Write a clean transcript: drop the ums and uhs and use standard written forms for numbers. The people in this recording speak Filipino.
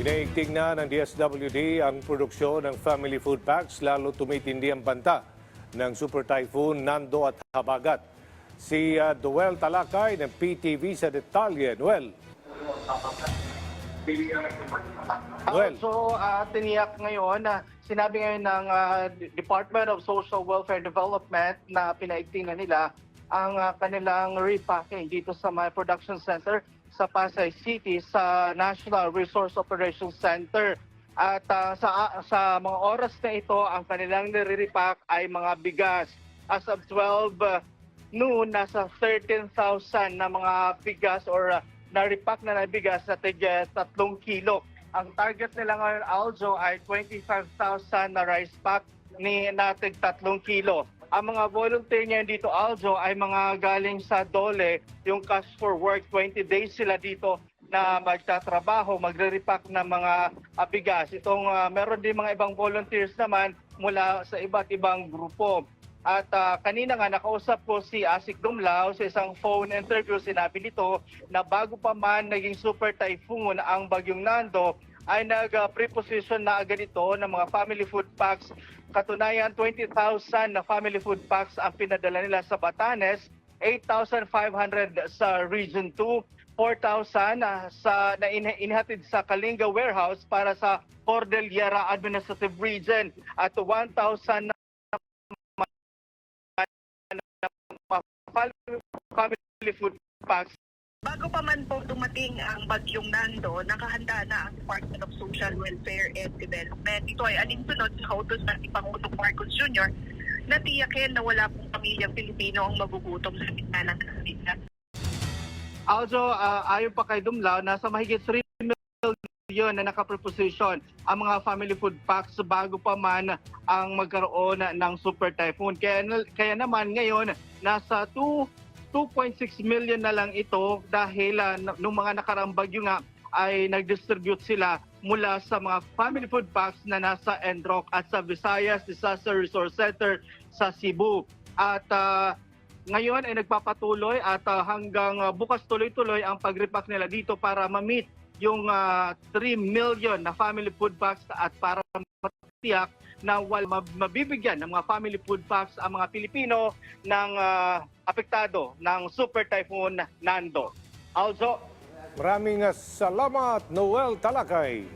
Inaigting na ng DSWD ang produksyon ng family food packs lalo tumitindi ang banta ng Super Typhoon Nando at Habagat. Si Noel Talakay ng PTV sa detalye. Noel. So, tiniyak ngayon, sinabi ngayon ng Department of Social Welfare Development na pinaigting na nila ang kanilang repacking dito sa my production center sa Pasay City sa National Resource Operations Center. At sa mga oras na ito, ang kanilang nire-repack ay mga bigas. As of 12 noon, nasa 13,000 na mga bigas or na-repack na bigas na tigya 3 kilo. Ang target nila ngayon, Aljo, ay 25,000 na rice pack na tig 3 kilo. Ang mga volunteer niya dito, Aljo, ay mga galing sa Dole, yung Cash for Work. 20 days sila dito na magtatrabaho, magre-repack ng mga bigas. Meron din mga ibang volunteers naman mula sa iba't ibang grupo. At kanina nga nakausap ko si Asik Dumlao sa isang phone interview. Sinabi nito na bago pa man naging super typhoon ang Bagyong Nando, ay nag-preposition na agad ito ng mga family food packs. Katunayan, 20,000 na family food packs ang pinadala nila sa Batanes, 8,500 sa Region 2, 4,000 na inihatid sa Kalinga Warehouse para sa Cordillera Administrative Region at 1,000 na family food packs. Bago pa man po dumating ang Bagyong Nando, nakahanda na ang Department of Social Welfare and Development. Ito ay alinsunod sa utos ng Pangulong Marcos Jr. na tiyakin na wala pong pamilyang Pilipino ang magugutom sa gitna ng kalamidad. Also, ayon pa kay Dumlao, nasa mahigit 3 million na nakapreposition ang mga family food packs bago pa man ang magkaroon ng super typhoon. Kaya naman ngayon, nasa 2.6 million na lang ito dahil nung mga nakaraang bagyo nga ay nag-distribute sila mula sa mga family food packs na nasa NROC at sa Visayas Disaster Resource Center sa Cebu. At ngayon ay nagpapatuloy at hanggang bukas tuloy-tuloy ang pag-repack nila dito para ma-meet yung 3 million na family food packs at para matiyak na mabibigyan ng mga family food packs ang mga Pilipino ng apektado ng Super Typhoon Nando. Also, Maraming salamat, Noel Talakay.